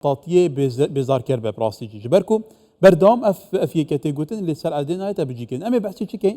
تاطیه بزارکر به پراستی جبرکو بردام اف یکتی گوتن اللي سر عدنا هتا بجيكن اما بحثي چی کن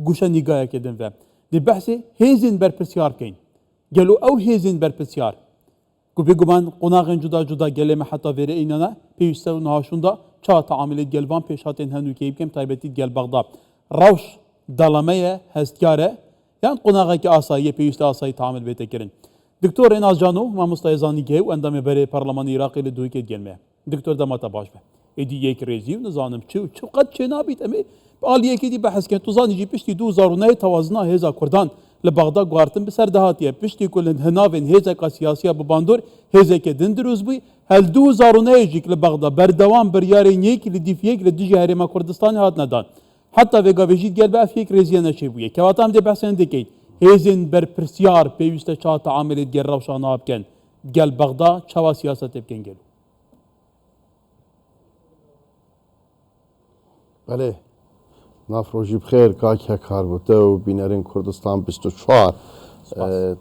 گوشه نگاه کردن و دی بحث هیزن بر پرسیار کن گلو او هیزن بر پرسیار کو بگوان قناغن جدا جدا گلم حتی وره اینانا پیوسته و نهاشوندا چا تعاملت گلوان پیشاتین هنو کیب کم تایبتی گل بغداد روش دلمه هستیاره یعنی قناغه که آسایی پیوسته آسایی تعامل بیت کرن دکتور ایناز جانو ما مستایزانی که و اندام بره پارلمان عراقی لدوی که گلمه دکتور دماتا باش به ایدی یک ریزی و نزانم چو قد چه نابید امی آلیه که دی بحث که توزانی جی پشتی 2009 توازنه هزا کردان لبغداد گوارتن بسر دهاتیه پشتی کلن هناوین هزا کا سیاسیا بباندور هزا که دندروز بوی هل 2009 جیک لبغداد بردوام بریاری نیک لدیفیک لدیجی هرما کردستان هات ندان حتی وگا وجید گل به افیک ریزی نشی بویه که واتام دی بحث اندکی هزین بر پرسیار پیوسته چا تعاملت گر روشان آبکن گل بغداد چوا سیاست بکن گلو بله نافروجی بخیر که کار بوده و بینرین کردستان 24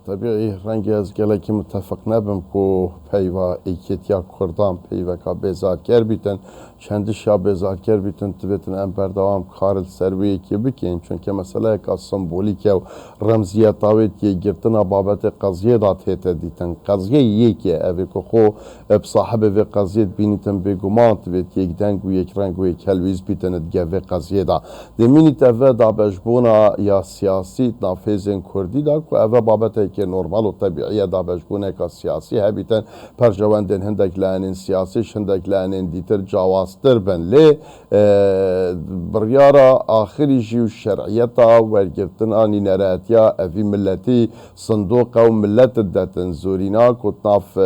طبیعی رنگی از گله که متفق نبیم که پیوا ایکیتیا کردان پیوا که بیزارگر بیتن چندش یا بیزارگر بیتن تبیتن ام بردوام کار سروی که بکن چون که مسئله که سمبولیک و رمزیت آوید که گرتنا بابت قضیه دات هیت دیتن قضیه یکیه اوی که خو بصاحب وی قضیه بینیتن بگومان تبیت یک دنگ و یک رنگ و یک هلویز بیتن ادگه وی قضیه دا دمینیت اوه دا بجبونا یا سیاسی نافذین کردی دا که بابته که نرمال و طبیعیه دا بجبونه که سیاسی هبیتن پرجواندن هندک لانین سیاسیش هندک لانین دیتر جواستر بن لی بریارا آخری جیو شرعیتا ورگرتن آنی نراتیا اوی ملتی صندوق و ملت داتن زورینا کتناف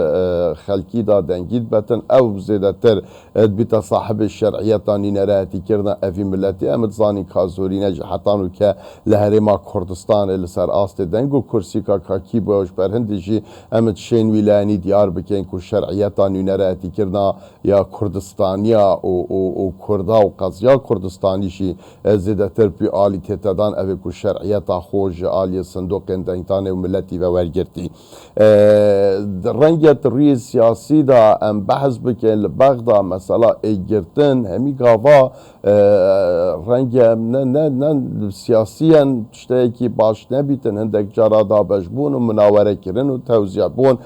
خلکی دا دنگید بتن او زیده تر بیتا صاحب شرعیت آنی نراتی کرنا اوی ملتی امت زانی که زورینه جحتانو که لحرما کردستان لسر آست دنگو کرسی که کاکی باش بر هندی جی امت شین ویلانی دیار بکن که شرعیت آنی نراتی کرنا یا کردستانیا و کردا و قضیا کردستانیشی زیده تر بی آلی تتدان اوی که شرعیت خوش آلی صندوق دنگتان و ملتی و ورگرتی رنگیت روی سیاسی دا ام بحث بکن لبغدا مثلا ایگرتن همی گاوا رنگی نه سیاسیان تشتهی که باش نبیتن هندک جارا دا بجبون و مناوره کرن و توزیع بون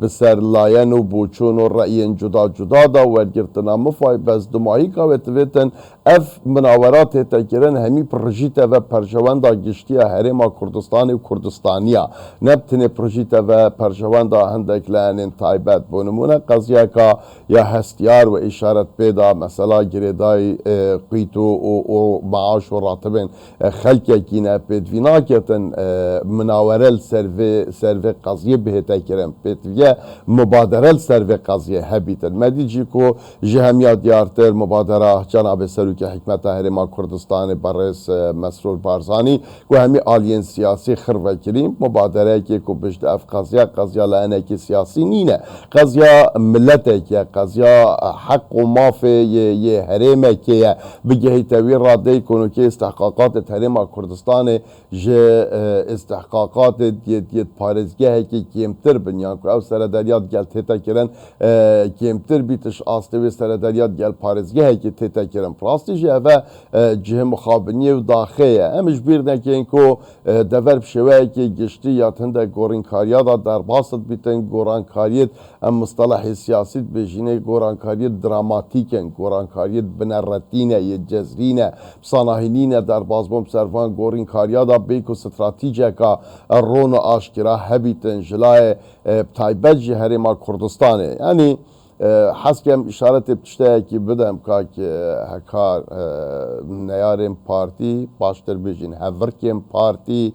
بسر لاین و بوچون و رأیین جدا جدا دا ورگرتنا مفای بس دماغی که ویتن اف مناورات تکرن همی پروژیت و پرجوان دا گشتی هرما کردستان و کردستانیا نبتنی پروژیت و پرجوان دا هندک لانین تایبت بونمونه قضیه که یا هستیار و اشارت پیدا مثلا گریدای قیتو و معاش و راتبین خلقه کینه پیدوینا کتن مناوره سروی قضیه بهتا کرن پیدویه مبادره سروی قضیه هبیتن مدیجی که جهمیا دیارتر مبادره جناب سروک حکمت هرما کردستان برس مسرور بارزانی که همی آلین سیاسی خروه کریم مبادره که بجد اف قضیه لانه که سیاسی نینه قضیه ملته که قضیه حق و مافه یه هرمه که بگهی توی راده کنو که استحقاقات هرما کردستان جه استحقاقات دیت پارزگه که کمتر بنیان که او سردریات گل تیتا کرن کمتر بیتش آستوی سردریات گل پارزگه که تیتا کرن پراستی جه و جه مخابنی و داخله همش بیر نکه اینکو دور بشوه که گشتی یا تنده گورنکاریات در باست بیتن گورنکاریت ام مصطلح سیاسی بجینه گورنکاریت دراماتیکن گورنکاریت بنراتینه یه جزرینه بصاناهینینه در بازبوم سرفان گورنکاریات بیکو استراتیجه که رون و آشکرا هبیتن جلای تایبت جهر ما کردستانه یعنی حس کم اشارت بتشته که بدم که هکار نیارم پارتی باشتر بجین هورکیم پارتی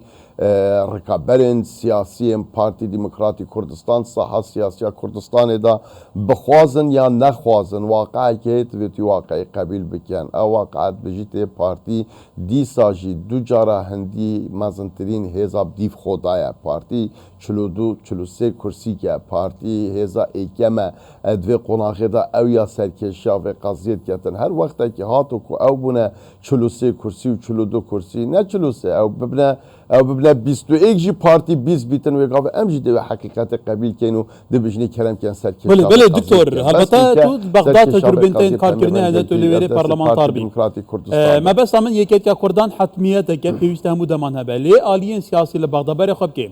رکابرین سیاسی پارتی دموکراتی کردستان صحه سیاسی کردستان دا بخوازن یا نخوازن واقعی که توی واقعی قبیل بکن او واقعیت بجیت پارتی دی ساجی دو جارا هندی مزنترین حزاب دیف خدای پارتی 42 43 کرسی که پارتی هزا ایکمه ادوی قناغه دا او یا سرکشیا و قضیت کتن هر وقت که هاتو که او بونه 43 کرسی و 42 کرسی نه 43 او ببینه 21 جی پارتی 20 بیتن و گاو ام جی دو حقیقت قبیل کنو دو بجنی کرم کن سرکشیا بله دکتور البته تو بغداد تجربه تین کار کردن هدایت لیوری پارلمانتار بی ما بس من یکی که کردان حتمیت که پیوسته همو دمان هبه لی آلیین سیاسی لبغداد بر خوب که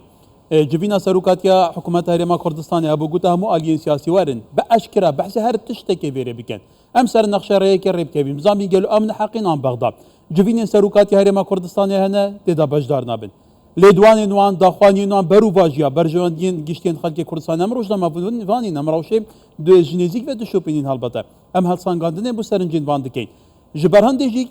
جبینا سروکاتیا حکومت هرما کردستان ابو گوت همو آلیین سیاسی وارن به اشکره بحث هر تشتکی بیره بکن ام سر نقشه رای که ریب کبیم زمین گلو امن حقین آن بغداد جبین سروکاتی هرما کردستان هنه تدا بجدار نبن لیدوان نوان داخوانی نوان برو واجیا برجواندین گشتین خلق کردستان امروز دم وانی نمروشه دو جنزیک و دو شوپینین هالبته ام هالسانگاندنه بو سرنجین وان دکین جبران دیجی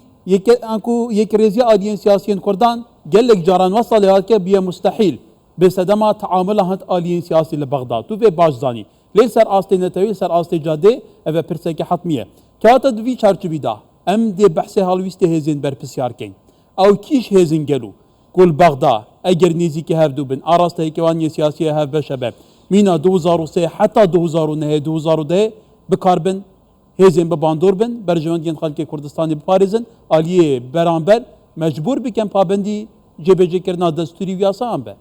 یک رزی آلیین سیاسیین کردان گلک جاران وصل هات که بیه مستحیل بسدما تعامل هات آلیین سیاسی لبغداد تو به باشزانی لی سر آستی نتوی سر آستی جاده او پرسه که حتمیه که هاتا دوی چارچوبی دا ام دی بحث حالویست هزین بر پسیار کن او کیش هزین گلو کل بغداد اگر نیزی که هف دو بن آراسته هیکوانی سیاسی هف بشبه مینا 2003 حتی 2009 2010 بکار بن هزین بباندور بن برجواندین خلق کردستانی بپارزن آلیه برانبر مجبور بکن پابندی جبهه کرنا دستوری و یاسا هم به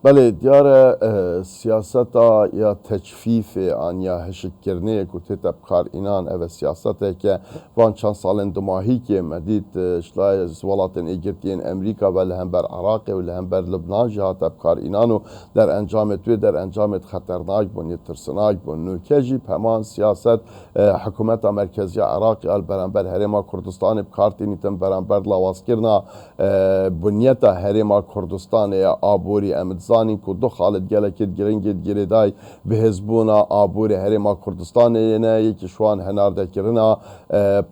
بله دیار سیاست یا تجفیف آن یا هشکرنه که تبکار اینان او سیاسته که وان چند سالن دماهی که مدید شلای ولاتن ایگرتین امریکا و لهم بر عراق و لهم بر لبنان جهات تبکار اینانو در انجام توی در انجام خطرناک بون ترسناک بون نوکجی پمان سیاست حکومت مرکزی عراق البرانبر هرما کردستان بکارتینی تن برانبر لواز کرنا بنیت هرما کردستان یا آبوری امد زانی که دو خالد گلکت گرنگت گریدای به حزبونا آبور هرما کردستان نه یکی شوان هنارده کرنا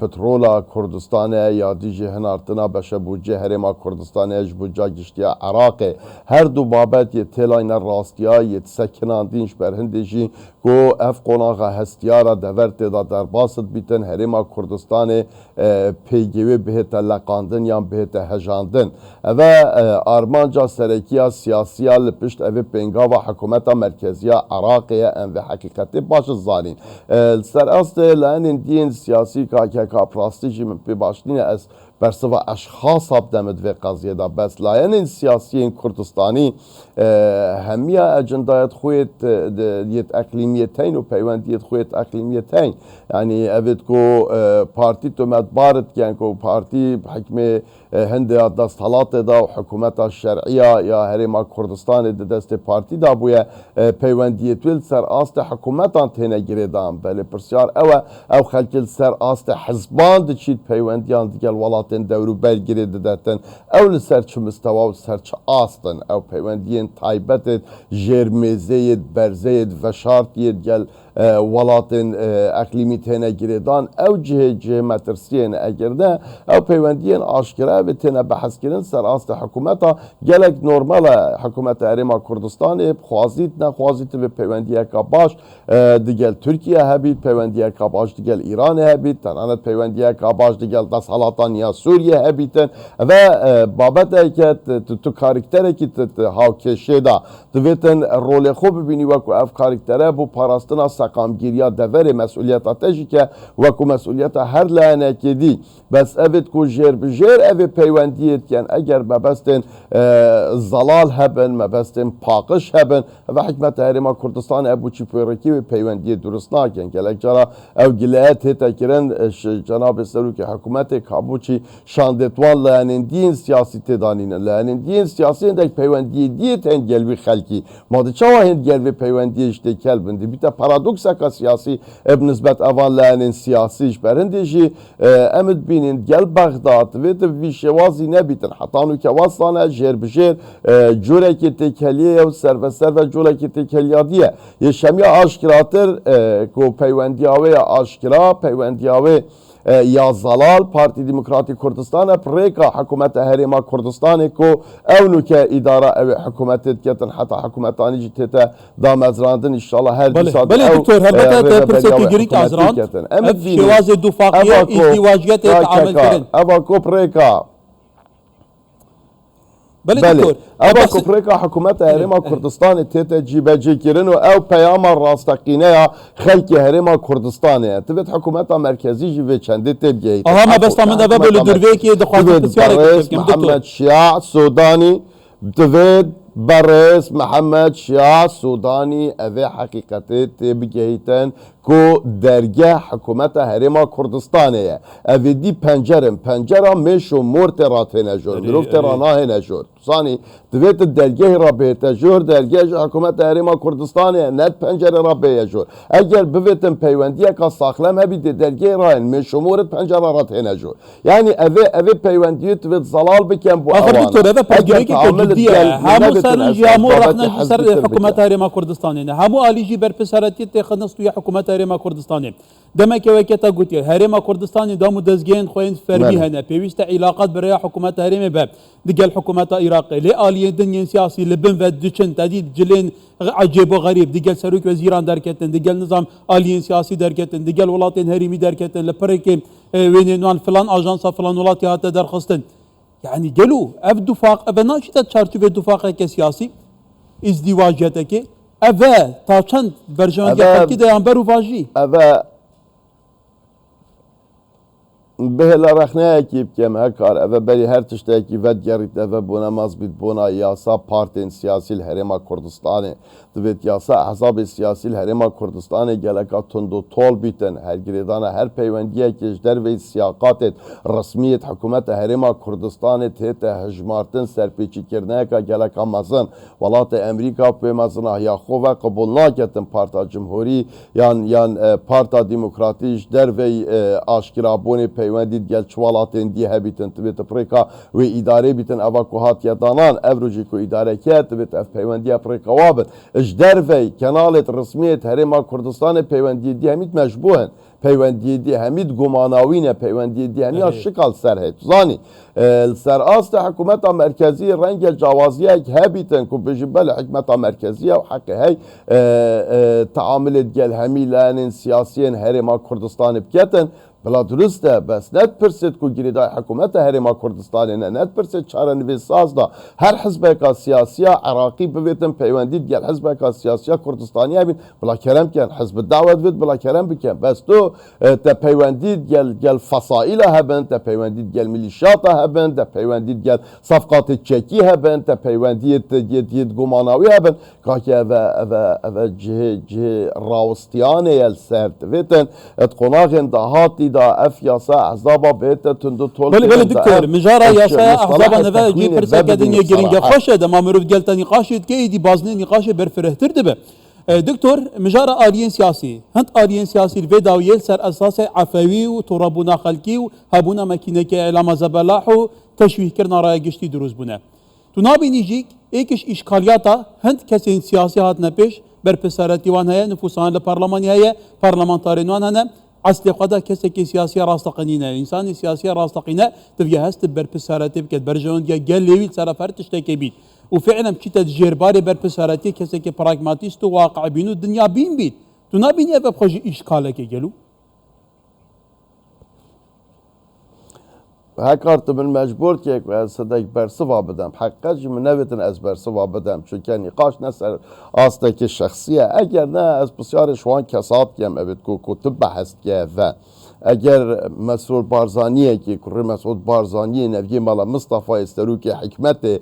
پترولا کردستان یا دیجی هنارتنا بشه بوجه هرما کردستان اج بوجه گشتی عراق هر دو بابت یه تلاین راستیا یه سکنان دینش بر هندشی که اف قناغ هستیارا دورت دا در باست بیتن هرما کردستان پیگوی بهت لقاندن یا بهت هجاندن و آرمانجا سرکیا سیاسیال پشت اوی پنگا و حکومت مرکزی عراقی ام و حقیقت باش زارین سر است لان دین سیاسی که پراستیجی من پی باشدین از برسوا اشخاص دمد و قضیه دا بس لان سیاسیین کردستانی همیا اجندایت خویت یت اقلیمیتین و پیوندیت خویت اقلیمیتین یعنی اوید کو پارتی تو مدبارت کن کو پارتی حکم هند دست حالات دا و حکومت شرعیه یا هرما کردستان دست پارتی دا بویا پیوندیت ویل سر آست حکومتان تینه گریدان بله پرسیار او خلق سر آست حزبان دا چید پیوندیان دیگل ولاتن دورو برگرید دادن او لسر چه مستوا و سر چه آستن او پیوندیان تایبت جرمزید برزید و شارتید گل ولاتن اقلیمی تینه گریدان او جه مترسیین اگرده او پیوندیان آشکره به تینه بحث کردن سر آست حکومتا گلک نورمال حکومت هرما کردستان خوازید نخوازید به پیوندی که باش دیگل ترکیه هبید پیوندی که باش دیگل ایران هبید تنانت پیوندی که باش دیگل دست حالاتان یا سوریه هبیدن و بابت که تو کارکتره که هاوکشه دا دویتن رول خوب ببینی وکو اف کارکتره بو پاراستنا سقامگیریا دور مسئولیت آتشی که وکو مسئولیت هر لعنه که دی بس اوید کو جر بجر اوی پیوندیت کن اگر مبستن زلال هبن مبستن پاقش هبن و حکمت هرما کردستان ابو چی پیرکی و پیوندیت درست ناکن گلک جرا او گلایت هیتا کرن جناب سروک حکومت کابوچی شاندتوان لعنین دین سیاسی تدانین لعنین دین سیاسی اندک پیوندی دیت هند گلوی خلکی ماده چاوا هند گلوی پیوندی اشته کل بندی بیتا پارادوکس که سیاسی اب نسبت اوان لعنین سیاسیش برندشی امد بینین گل بغداد ویت ویشوازی نبیتن حتانو که واسطانه جر بجر جوره که تکلیه و سر و سر و جوره که تکلیه دیه یه شمی آشکراتر که پیوندی آوه آشکرا پیوندی آوه یا زلال پارتی دموکراتی کردستان پریکا حکومت هرما کردستان کو اونو که اداره او حکومت کتن حتی حکومتانی جتت دام ازراندن انشالله هر دو ساعت بله دکتر البته پرسکی گریک ازراند شواز دو فاقیه ازدواجیت تعامل کردن اوا کو پریکا بله بله دکتور اما کپریکا حکومت هرما کردستان تیت جیبه جی کرن و او پیام راستقینه یا خلق هرما کردستانه تبت حکومت مرکزی جی و چنده تبگی آها ما بس من دابا بلو دروی که دخوازم بسیار برئیس محمد شیع سودانی تبت برئیس محمد شیع سودانی اوه حقیقت تبگیتن کو درگه حکومت هرما کردستانه اوه دی پنجره میشو مورت راتین اجور مروفت راناه نجور ثانی دویت درگه را بهت جور درگه حکومت هرما کردستانه نت پنجره را به جور اگر بویتن پیوندیه که ساخلم هبی درگه را میشو مورت پنجره راتین جور یعنی اوه پیوندیه تویت زلال بکن بو آخر دکتور اوه پرگیری که تجدیه همو سر جامو رخنا سر حکومت هرما کردستانه همو آلیجی برپسارتی تخنستوی حکومت هرما کردستانه دمك وكتا قلت هرما كردستان دامو دزجين خوين فرمي هنا بيوست علاقات برا حكومات هرما باب دقال حكومات عراق لي آلية دنيا سياسي لبن فدشن تديد جلين عجيب وغريب دقال سروك وزيران دركتن دقال نظام آلية سياسي دركتن دقال ولاتين هرمي دركتن لبركي وين فلان اجانسا فلان ولاتي هاتا درخستن يعني قالوا اف دفاق اف ناشطة تشارتو دفاق كسياسي ازدواجيتك اف تاچند برجان جاكي ده امبرو واجي به لرخنه کی بکم هر کار اوه بری هر تشته کی ود گرید اوه بونا ماز بید بونا یاسا پارتین سیاسی الهرما کردستانه دوید یاسا احزاب سیاسی الهرما کردستانه گلکا تندو طول بیتن هر گریدانه هر پیوندیه که در وی سیاقات رسمیت حکومت هرما کردستانه تیت هجمارتن سرپیچی کرنه که گلکا مزن ولات امریکا پی مزنه یا خواه قبول ناکتن پارتا جمهوری یان پارتا دموکراتیش در وی آشکرابونی پیوندید گل چوالاتین دی هبیتن تبیت پریکا و اداره بیتن اوا کوهات یادانان افروجی کو اداره کرد تبیت اف پیوندی پریکا وابد اش در وی کنالت رسمیت هرما کردستان پیوندی دی همیت مشبوهن پیوندی دی همیت گماناوینه پیوندی دی همیت شکل سرهد زانی سر آست حکومت مرکزی رنگ جوازیه که هبیتن کو بجبل حکومت مرکزیه و حق هی تعاملت گل همیلان سیاسیین هرما کردستان بکتن بلا درسته بس نت پرسید کو گریدای حکومت هرما کردستان نه نت پرسید چاره نویس ساز دا هر حزب کا سیاسی عراقی بویتن پیوندید گل حزب کا سیاسی کردستانی هبین بلا کرم کن حزب دعوت بید بلا کرم بکن بس تو تا پیوندید گل فصائل هبن تا پیوندید گل میلیشیات هبن تا پیوندید گل صفقات چکی هبن تا پیوندید دید گماناوی هبن که اوه جه راوستیانه یل سرد ویتن اتقناغ دهاتی دا اف یاسا احزابا بهت تندو طول بله دكتور مجارا ياسا احزابا نفا جي فرسا كدنيا جرينجا خوشه ده ما مروف قالتا نقاشت كي دي بازني نقاش برفره تردبه دكتور مجارا آليين سياسي هند آليين سياسي الفيداويل سر اساس عفوي وترابونا خلقي وهبونا ماكينه اعلام زبلاح وتشويه كرنا راي قشتي دروز بنا تو نابي نيجيك ايكش اشكالياتا هند كسين سياسي هات نبيش برپسارتي وان هيا نفوسان لبرلماني هيا برلمانتارين وان هنا اصل قدا كسك سياسيه راستقينه انسان سياسيه راستقينه تبقى هست برپسارتي بكت برجون قال ليويل سرفر تشتكي بيت وفعلا بشيت جيرباري برپسارتي كسك براغماتيست واقع بينو الدنيا بين بيت تنابيني ابا بخوجي اشكالك قالوا هکارت من مجبور که صدق برسوا بدم حقیقت من نویتن از برسوا بدم چون که نقاش نسر آسته که شخصیه اگر نه از بسیار شوان کسات کم ابد کو کتب بحث که و اگر مسعود بارزانیه که کره مسعود بارزانی نوی مالا مصطفی استرو که حکمت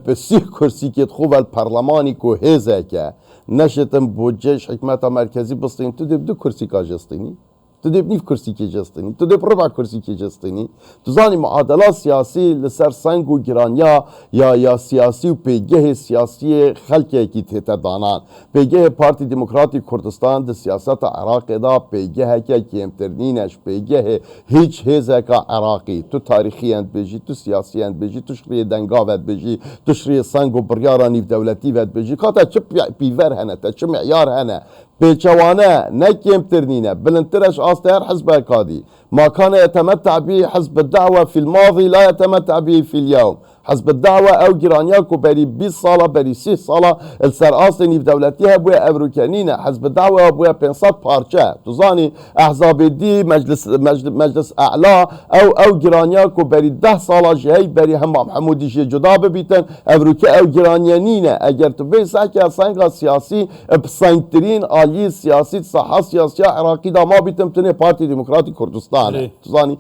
بسی کرسی که خوب الپرلمانی کو هزه که نشتم بودجهش حکمت مرکزی بستین تو دو کرسی که جستینی تو دیب نیف کرسی که جستنی تو دیب ربع کرسی که جستنی تو زانی معادلات سیاسی لسر سنگ و گرانیا یا سیاسی و پیگه سیاسی خلقی کی تیتا دانان پیگه پارتی دموکراتی کردستان ده سیاست عراق دا پیگه که کمترینش پیگه هیچ هزه که عراقی تو تاریخی اند بجی تو سیاسی اند بجی تو شریع دنگا ود بجی تو شریع سنگ و بریارا نیف دولتی ود بجی که تا چه پیور هنه تا چه معیار هنه پیچوانه نه کمترینه بلندترش آسته هر حزب کادی ما كان يتمتع به حزب الدعوة في الماضي لا يتمتع به في اليوم. حزب الدعوة أو جيرانياكو بري 20 سالة بري 6 سالة السر أصلي في دولتها بويا أمريكانينا. حزب الدعوة بويا 500 بارشة تزاني أحزاب الدي مجلس أعلى أو جيرانياكو بري 10 سالة جهي بري هم محمودي جي جدا ببيتن أمريكا أو جيرانيانينا أجر تبي ساكي سانغا سياسي بسانترين آلي سياسي صحة سياسية عراقي دا ما بيتم تنه بارتي ديمقراطي كردستان تزاني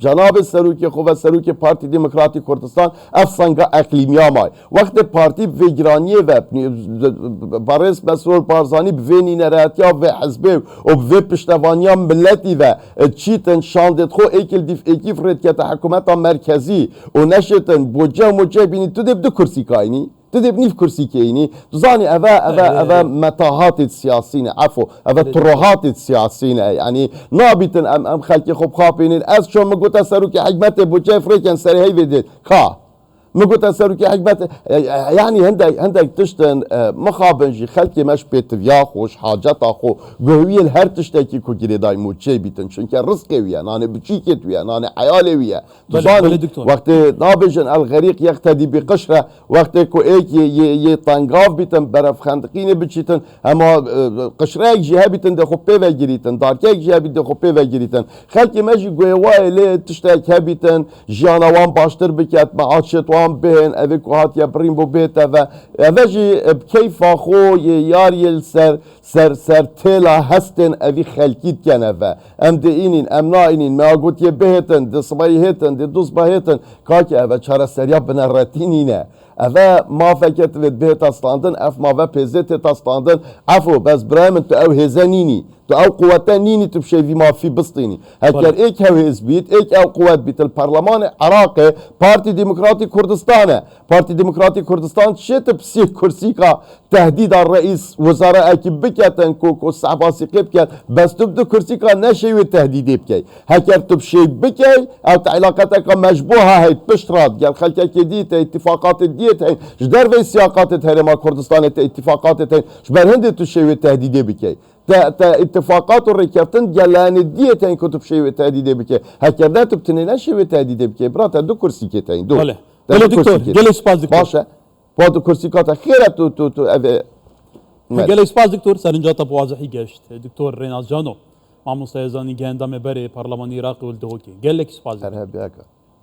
جناب السروكي خوفا السروكي بارتي ديمقراطي كردستان افسانگا اقلیمیا مای وقت پارتی ویگرانی و بارس مسئول بارزانی بوینی نراتیا و حزبه و بوی پشتوانیا ملتی و چیتن شاندت خو ایکل دیف ایکیف ردکت حکومت مرکزی و نشتن بوجه موجه بینی تو دب دو کرسی کاینی تدب نيف كرسي كيني تزاني أبا متاهات السياسيين عفوا أبا تروهات السياسيين يعني نابتن أم خلقي خب خابين أز شو مقوتا سروكي حجمته بوجه فريكن سري هاي فيديت كا مقوتا سروكي حجمته يعني هندك تشتن مخابنجي خلقي مش بيت فياخوش حاجات أخو قوية الهر تشتكي كو جري داي موجه بيتن شنك رزقي ويا ناني بتشيكت ويا ناني حيالي ويا تزاني وقت نابجن الغريق يقتدي بقشرة وقت كو ايك يطنقاف بيتن برف خندقين بتشيتن اما قشرة جهة بيتن دخو بيفا جريتن داركيك جهة بيتن دخو بيفا جريتن خلقي ماشي قوي لي تشتاك هبيتن جانوان باشتر بكات معاشت وان بين افيكو هات يبرين بو بيت افاجي بكيف اخو ياريل سر تيلا هستن افي خلقيت كان افا ام دينين ام ناينين ما قلت يبهتن دي صبايهتن دي دوز باهتن كاكي افا شارع سرياب بنرتينينا افا ما فكت بيت اسلاندن اف ما بيزت اسلاندن عفو بس برايم انت او هزانيني تو او قوتانيني تبشي في ما في بسطيني هكر ايك هو حزبيت ايك او قوات بيت البرلمان العراقي بارتي ديمقراطي كردستان بارتي ديمقراطي كردستان شت بسي كرسيكا تهديد الرئيس وزراء اكي بكتن كوكو الصحباسي قبكت بس تبدو كرسيكا نشي والتهديد بكي هكر تبشي بكي او علاقتك مشبوهه هي بشرات قال خلك ديت اتفاقات ديت هي جدر في سياقات تهرما كردستان اتفاقات هي جبر هند تشي والتهديد بكي تا اتفاقات الركابتن جلان ديتين كتب شيء وتهديد بك هكذا تبتنين شيء وتهديد بك برات دو كرسي كتين دو ولا دكتور جلس باز دكتور باشا بعد كرسي كات خيرة تو جلس باز دكتور سرنجات بواضحي جشت دكتور ريناز جانو مع مستيزاني جهندا مبري برلمان العراقي والدوكي قال لك سباز ارهب ياك